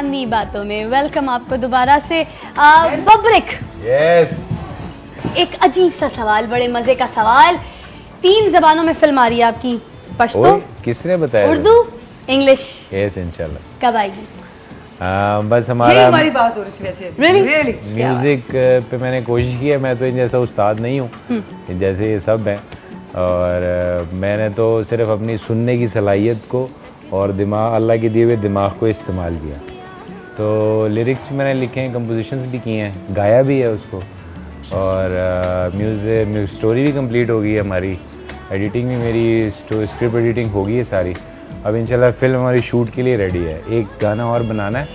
चांदनी बातों में वेलकम आपको दोबारा से। बब्रिक, यस, एक अजीब सा सवाल, बड़े मजे का सवाल। 3 जबानों में फिल्म आ रही है आपकी, पश्तो, किसने बताया? उर्दू, इंग्लिश। यस, इंशाल्लाह। कब आएगी? बस हमारी बात हो रही थी वैसे। Really? म्यूजिक पे मैंने कोशिश की है। मैं तो इन जैसा उस्ताद नहीं हूँ जैसे ये सब हैं, और मैंने तो सिर्फ अपनी सुनने की सलाहियत को और दिमाग, अल्लाह के दिए हुए दिमाग को इस्तेमाल किया। तो लिरिक्स भी मैंने लिखे हैं, कंपोजिशंस भी किए हैं, गाया भी है उसको, और म्यूज़िक स्टोरी भी कंप्लीट हो गई है हमारी, एडिटिंग भी मेरी, स्क्रिप्ट एडिटिंग हो गई है सारी। अब इंशाल्लाह फिल्म हमारी शूट के लिए रेडी है। एक गाना और बनाना है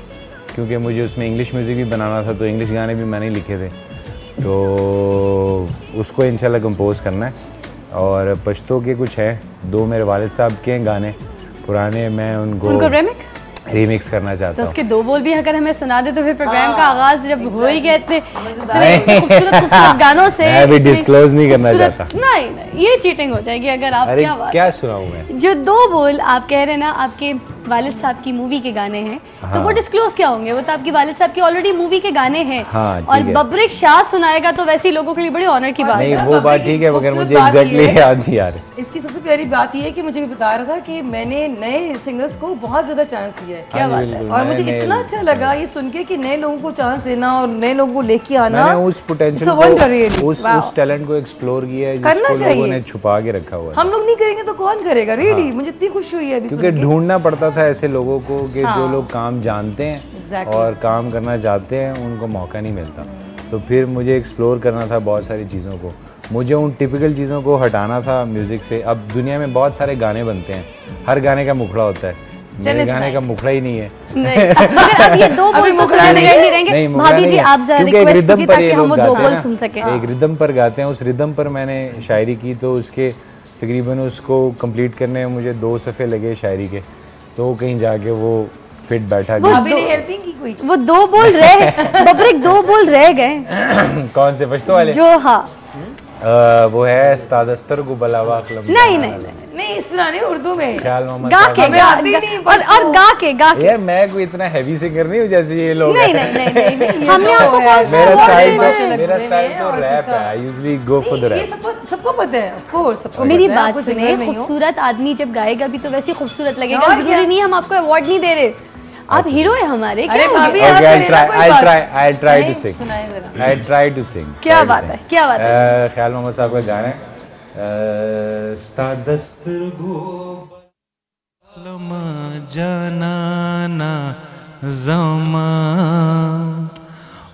क्योंकि मुझे उसमें इंग्लिश म्यूज़िक भी बनाना था, तो इंग्लिश गाने भी मैंने लिखे थे, तो उसको इंशाल्लाह कंपोज करना है। और पश्तो के कुछ हैं, 2 मेरे वालिद साहब के हैं गाने पुराने, मैं उनको रीमिक्स करना चाहता हूँ। तो उसके 2 बोल भी अगर हमें सुना दे तो फिर प्रोग्राम का आगाज जब हो ही गए थे खूबसूरत गानों से, मैं अभी डिस्क्लोज नहीं करना चाहता। नहीं, ये चीटिंग हो जाएगी अगर आप। क्या सुनाऊं मैं? जो 2 बोल आप कह रहे हैं ना, आपके वालिद साहब की मूवी के गाने हैं, हाँ। तो वो डिस्क्लोज क्या होंगे? वो तो आपकी वालिद साहब की ऑलरेडी मूवी के गाने हैं, हाँ, और बब्रिक शाह सुनाएगा तो वैसे लोगों के लिए बड़ी ऑनर की बात है। नहीं, वो बात ठीक है, मगर मुझे एग्जैक्टली याद नहीं आ रही। इसकी सबसे प्यारी बात ये है कि मुझे भी बता रहा था कि मैंने नए सिंगर्स को बहुत ज्यादा चांस दिया है। क्या बात है। और मुझे इतना अच्छा लगा ये सुन के कि नए लोगों को चांस देना और नए लोगों को लेके आना। मैंने उस पोटेंशियल को, उस टैलेंट को एक्सप्लोर किया है जिसको लोगों ने छुपा के रखा हुआ है। हम लोग नहीं करेंगे तो कौन करेगा? रियली मुझे इतनी खुशी हुई है अभी, क्योंकि ढूंढना पड़ता था ऐसे लोगों को कि जो लोग काम जानते हैं और काम करना चाहते हैं, उनको मौका नहीं मिलता। तो फिर मुझे एक्सप्लोर करना था बहुत सारी चीज़ों को, मुझे उन टिपिकल चीज़ों को हटाना था म्यूज़िक से। अब दुनिया में बहुत सारे गाने बनते हैं, हर गाने का मुखड़ा होता है, मेरे गाने का मुखड़ा ही नहीं है। मगर अब ये 2 बोल तो सुनाने नहीं रहेंगे। भाभी जी आप जरा रिक्वेस्ट कीजिए ताकि हम वो 2 बोल सुन सकें। एक रिदम पर गाते हैं, उस रिदम पर मैंने शायरी की, तो उसके तकरीबन उसको कंप्लीट करने में मुझे 2 सफ़े लगे शायरी के, तो कहीं जाके वो फिट बैठा गया। हेल्पिंग की कोई वो 2 बोल रहे बब्रिक 2 बोल रह गए। कौन से? पश्तो वाले जो, हाँ वो है उस्ताद को बलावा नहीं, इस तरह नहीं, उर्दू में ख्याल मोहम्मद गा के, और गा के यार मैं कोई इतना हैवी सिंगर नहीं हूँ जैसे ये लोग। नहीं हमने आपको मेरा स्टाइल तो रैप है। I usually go for the rap. सबको पता है, ऑफ कोर्स सबको। मेरी बात सुने, खूबसूरत आदमी जब गाएगा भी तो वैसे ही खूबसूरत लगेगा। जरूरी नहीं हम आपको अवार्ड नहीं दे रहे, आप हीरो है हमारे। I'll try to sing. क्या बात है, क्या बात है। ख्याल मोहम्मद साहब का गाना है जाना जमा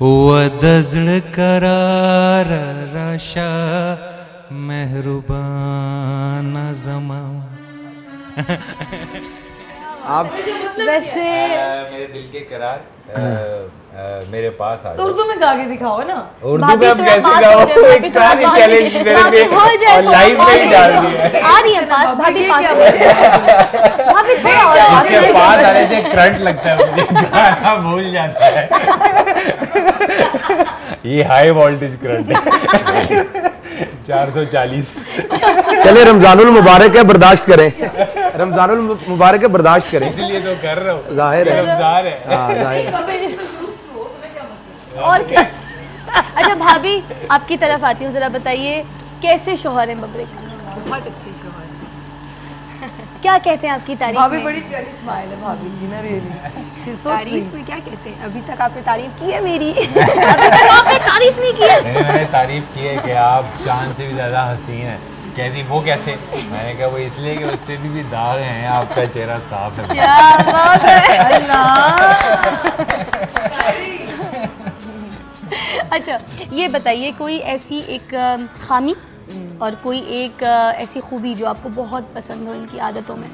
वदज़्ल करार राशा मेहरबान जमा। आप वैसे मेरे दिल के करार मेरे पास आ, तो उर्दू में गा के दिखाओ ना। उर्दू में आप कैसे गाओ? एक सारी चैलेंज मेरे पे और लाइव में ही डाल दिया। आ रही है पास, भाभी पास, भाभी थोड़ा और उसके पास आने से करंट लगता है, मुझे गाना भूल जाता है। ये हाई वोल्टेज करंट है 440। चलिए, रमजानुल मुबारक है, बर्दाश्त करें। रमजानुल मुबारक है, बर्दाश्त करें। इसीलिए तो कर रहा हूँ, जाहिर है, रमजान है। हाँ, जाहिर है। और क्या। अच्छा भाभी आपकी तरफ आती हूँ, जरा बताइए कैसे शौहर हैं बब्रिक? बहुत अच्छे शौहर हैं। क्या कहते हैं आपकी तारीफ भाभी में? बड़ी प्यारी स्माइल है भाभी की ना, रियली। तारीफ में क्या कहते हैं? अभी तक आपने तारीफ की है मेरी। आपने तारीफ नहीं की है। मैंने तारीफ की है कि आप चांद से भी ज्यादा हसीन हैं। कहती वो कैसे? मैंने कहा वो इसलिए कि उस पे भी दाग हैं, आपका चेहरा साफ है। क्या बात है। अच्छा ये बताइए, कोई ऐसी एक खामी और कोई एक ऐसी खूबी जो आपको बहुत पसंद हो इनकी आदतों में?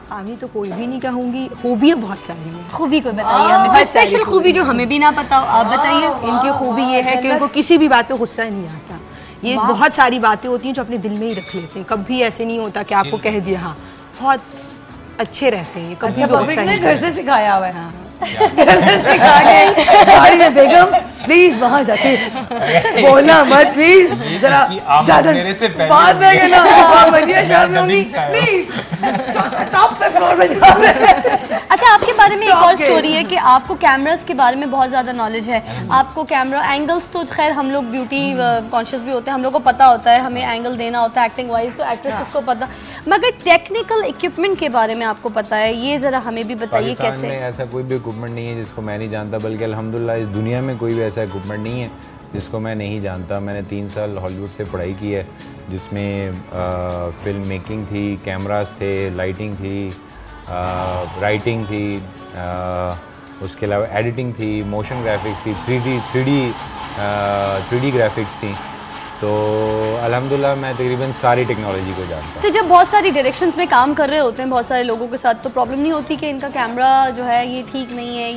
खामी तो कोई भी नहीं कहूँगी, खूबियाँ बहुत सारी हैं। खूबी कोई बताइए हमें, कोई स्पेशल खूबी जो हमें भी ना पता हो, आप बताइए। इनकी खूबी ये है कि उनको किसी भी बात पे गुस्सा नहीं आता। ये बहुत सारी बातें होती हैं जो अपने दिल में ही रख लेते हैं, कभी ऐसे नहीं होता कि आपको कह दिया। हाँ, बहुत अच्छे रहते हैं, कभी भी गुस्सा नहीं। घर से सिखाया हुआ है, घर से सिखा के गाड़ी में, बेगम प्लीज वहाँ जाके बोलना मत प्लीज, जरा मेरे से पहले बात में ना बढ़िया शादी होगी प्लीज। टॉप पे फ्लोर पे जा रहे हैं। अच्छा, आपके बारे में एक और स्टोरी है कि आपको कैमरास के बारे में बहुत ज़्यादा नॉलेज है। आपको कैमरा एंगल्स तो खैर हम लोग ब्यूटी कॉन्शियस भी होते हैं, हम लोग को पता होता है हमें एंगल देना होता है एक्टिंग वाइज, तो एक्ट्रेसेस को पता, मगर टेक्निकल इक्विपमेंट के बारे में आपको पता है, ये ज़रा हमें भी बताइए पाकिस्तान कैसे। में ऐसा कोई भी इक्विपमेंट नहीं है जिसको मैं नहीं जानता, बल्कि अल्हम्दुलिल्लाह इस दुनिया में कोई भी ऐसा इक्विपमेंट नहीं है जिसको मैं नहीं जानता। मैंने 3 साल हॉलीवुड से पढ़ाई की है, जिसमें फिल्म मेकिंग थी, कैमरास थे, लाइटिंग थी, राइटिंग थी, उसके अलावा एडिटिंग थी, मोशन ग्राफिक्स थी, 3D ग्राफिक्स थी। तो अल्हम्दुलिल्लाह मैं तकरीबन सारी टेक्नोलॉजी को जानता हूँ। तो जब बहुत सारी डायरेक्शंस में काम कर रहे होते हैं बहुत सारे लोगों के साथ, तो प्रॉब्लम नहीं होती कि इनका कैमरा जो है ये ठीक नहीं है,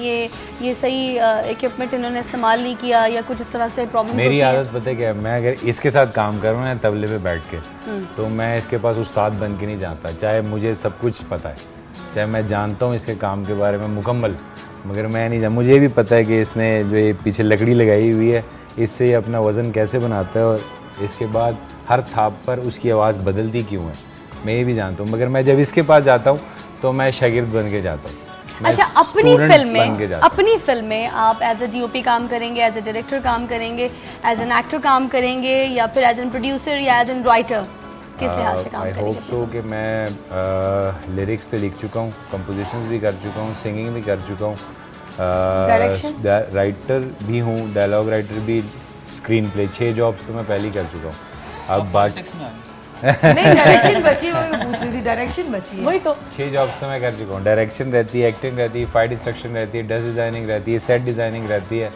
ये सही इक्विपमेंट इन्होंने इस्तेमाल नहीं किया, या कुछ इस तरह से प्रॉब्लम? मेरी आदत पता है क्या, मैं अगर इसके साथ काम करूँ ना तबले पे बैठ के, तो मैं इसके पास उस्ताद बन के नहीं जाता। चाहे मुझे सब कुछ पता है, चाहे मैं जानता हूँ इसके काम के बारे में मुकम्मल, मगर मैं नहीं जानता। मुझे भी पता है कि इसने जो ये पीछे लकड़ी लगाई हुई है, इससे ये अपना वज़न कैसे बनाता है और इसके बाद हर थाप पर उसकी आवाज़ बदलती क्यों है, मैं ये भी जानता हूँ। मगर मैं जब इसके पास जाता हूँ तो मैं शागिर्द बन के जाता हूँ। अच्छा, अपनी फिल्म में आप एज ए DOP काम करेंगे, एज ए डायरेक्टर काम करेंगे, एज एन एक्टर काम करेंगे, या फिर एज एन प्रोड्यूसर या एज एन राइटर, किस लिहाज से काम करेंगे? आई होप सो कि मैं लिरिक्स तो लिख चुका हूँ, कंपोजिशंस भी कर चुका हूँ, सिंगिंग भी कर चुका हूँ, राइटर भी हूँ, डायलॉग राइटर भी, स्क्रीन प्ले, 6 जॉब्स तो मैं पहले ही कर चुका हूँ। अब बात नहीं, डायरेक्शन बची है, वो पूछ रही थी, डायरेक्शन बची है। वही तो 6 जॉब्स तो मैं कर चुका हूँ। डायरेक्शन रहती है, एक्टिंग रहती है, फाइट इंस्ट्रक्शन रहती है, ड्रेस डिज़ाइनिंग रहती है, सेट डिज़ाइनिंग रहती है,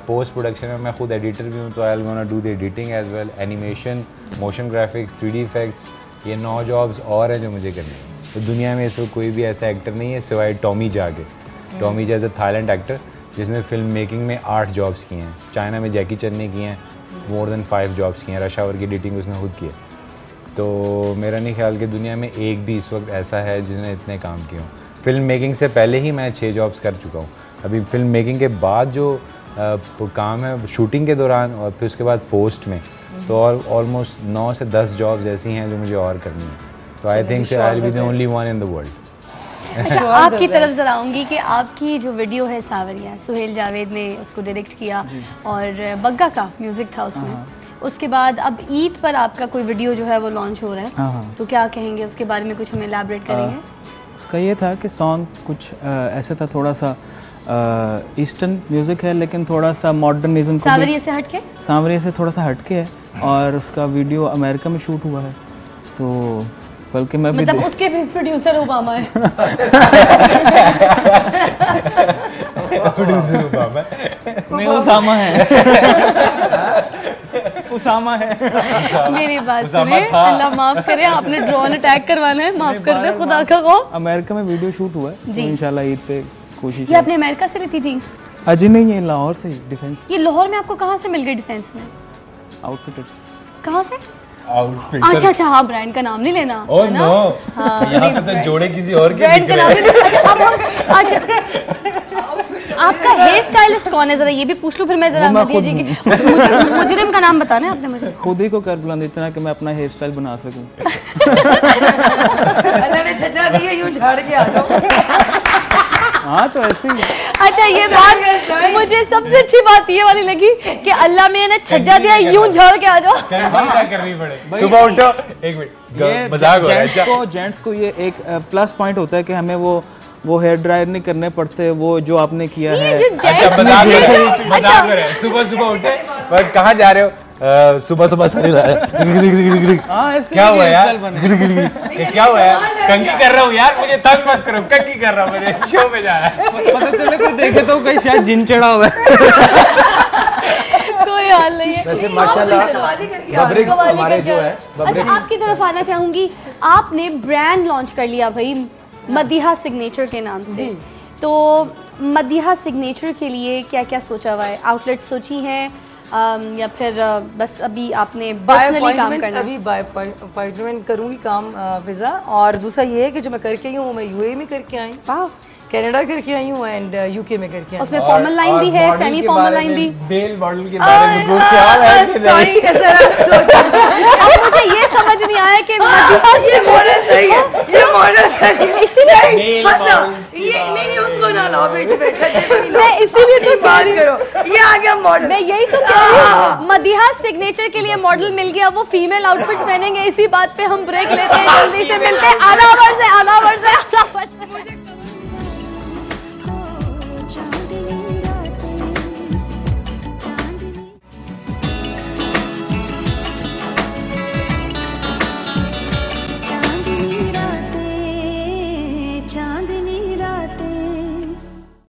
पोस्ट प्रोडक्शन में मैं खुद एडिटर भी हूँ, तो I will gonna do the editing as well, animation, motion graphics, 3D effects, ये 9 जॉब्स और हैं जो मुझे करनी है। तो दुनिया में इस वक्त कोई भी ऐसा एक्टर नहीं है सिवाय टॉमी जा के। टॉमी जा इज़ अ थाईलैंड एक्टर जिसने फिल्म मेकिंग में 8 जॉब्स किए हैं। चाइना में जैकी चैन ने किए हैं, मोर देन 5 जॉब्स किए हैं। रश आवर की एडिटिंग उसने खुद की है। तो मेरा नहीं ख्याल कि दुनिया में एक भी इस वक्त ऐसा है जिसने इतने काम किए हों। फिल्म मेकिंग से पहले ही मैं 6 जॉब्स कर चुका हूँ। अभी फिल्म मेकिंग के बाद जो काम है शूटिंग के दौरान और फिर उसके बाद पोस्ट में, तो और ऑलमोस्ट 9 से 10 जॉब्स ऐसी हैं जो मुझे और करनी है। तो I think I will be the only one in the world. अच्छा, आपकी तरफ जरा आऊँगी कि आपकी जो वीडियो है सावरिया, सुहेल जावेद ने उसको डायरेक्ट किया और बग्गा का म्यूज़िक था उसमें। उसके बाद अब ईद पर आपका कोई वीडियो जो है वो लॉन्च हो रहा है, तो क्या कहेंगे उसके बारे में, कुछ हमें एलैबोरेट करेंगे? उसका ये था कि सॉन्ग कुछ ऐसा था, थोड़ा सा ईस्टर्न म्यूज़िक है लेकिन थोड़ा सा मॉडर्निज्म सावरिया से हटके, सावरिया से थोड़ा सा हटके है, और उसका वीडियो अमेरिका में शूट हुआ है। तो बल्कि मैं मतलब उसके भी प्रोड्यूसर ओबामा है। प्रोड्यूसर ओबामा नहीं, उसामा है। उसामा है। मेरी बात सुनिए, अल्लाह माफ करे, आपने ड्रोन अटैक करवाना है, माफ कर दे खुदा का खौफ। अमेरिका में वीडियो शूट हुआ है, तो इंशाल्लाह ईद पे कोशिश। ये आपने अमेरिका से ली थी जीन्स? अजी नहीं, ये लाहौर से डिफेंस। ये लाहौर में आपको कहाँ से मिल गई डिफेंस में? आउटफिट कहाँ से? आउटफिटर्स। अच्छा, हाँ, ब्रांड का नाम नहीं लेना। ओह नो, यहाँ पे तो जोड़े किसी और के ब्रांड का नाम नहीं लेना। अच्छा, अब हम आपका हेयर स्टाइलिस्ट कौन है, जरा ये भी पूछ लो, फिर मैं जरा मदिया जी की मुजरिम का नाम बताना है आपने मुझे। खुद ही को कर बुलंद इतना कि मैं अपना हेयर स्टाइल बना सकूं। अल्लाह ने छजा दी है, यूं झाड़ के आ जाओ। हाँ, तो ऐसे ही। अच्छा, ये बात मुझे सबसे अच्छी बात ये वाली लगी कि अल्लाह में ने छज्जा दिया, यूं झाड़ के आ जाओ। करनी पड़े, सुबह उठो, एक मिनट, मजाक हो रहा है। जेंट्स को ये एक प्लस पॉइंट होता है कि हमें वो हेयर ड्रायर नहीं करने पड़ते, वो जो आपने किया है। अच्छा, मजाक हो रहा है। सुबह सुबह उठे, पर कहाँ जा रहे हो? सुबह सुबह क्या हुआ यार? क्या हुआ यार? कंघी कर रहा हूँ यार, मुझे तंग मत करो, कंघी कर रहा हूँ, मेरे शो में जा रहा है। पता चले कोई देखे तो कहीं शायद जिन चढ़ा हुआ है। कोई हाल नहीं है। वैसे माशाल्लाह बबरिक हमारे जो है। अच्छा, आपकी तरफ आना चाहूंगी, आपने ब्रांड लॉन्च कर लिया भाई मदिहा सिग्नेचर के नाम से, तो मदिहा सिग्नेचर के लिए क्या क्या सोचा हुआ है? आउटलेट सोची हैं या फिर बस अभी आपने पर्सनली काम करना? अभी बाय अपॉइंटमेंट करूँगी काम फिजा, और दूसरा ये है कि जो मैं करके आई हूँ वो मैं UAE में करके आई। कनाडा करके आई हूँ एंड यूके में करके आई उसमें फॉर्मल लाइन भी है, सेमी फॉर्मल लाइन भी। बेल मॉडल के बारे में कुछ ख्याल है कि नहीं? सॉरी अब मुझे ये समझ नहीं आया कि ये मॉडल सही है, ये मॉडल सही है। इसीलिए ये नहीं उसको ना लाओ बीच में, छज्जे को नहीं लाओ। मैं इसीलिए तो कह बात रही हूँ, करो, ये आ गया मॉडल। मैं यही तो कह रही हूँ, मदीहा सिग्नेचर के लिए मॉडल मिल गया, वो फीमेल आउटफिट पहनेंगे। इसी बात पे हम ब्रेक लेते हैं, जल्दी से मिलते हैं। आधा ओवर से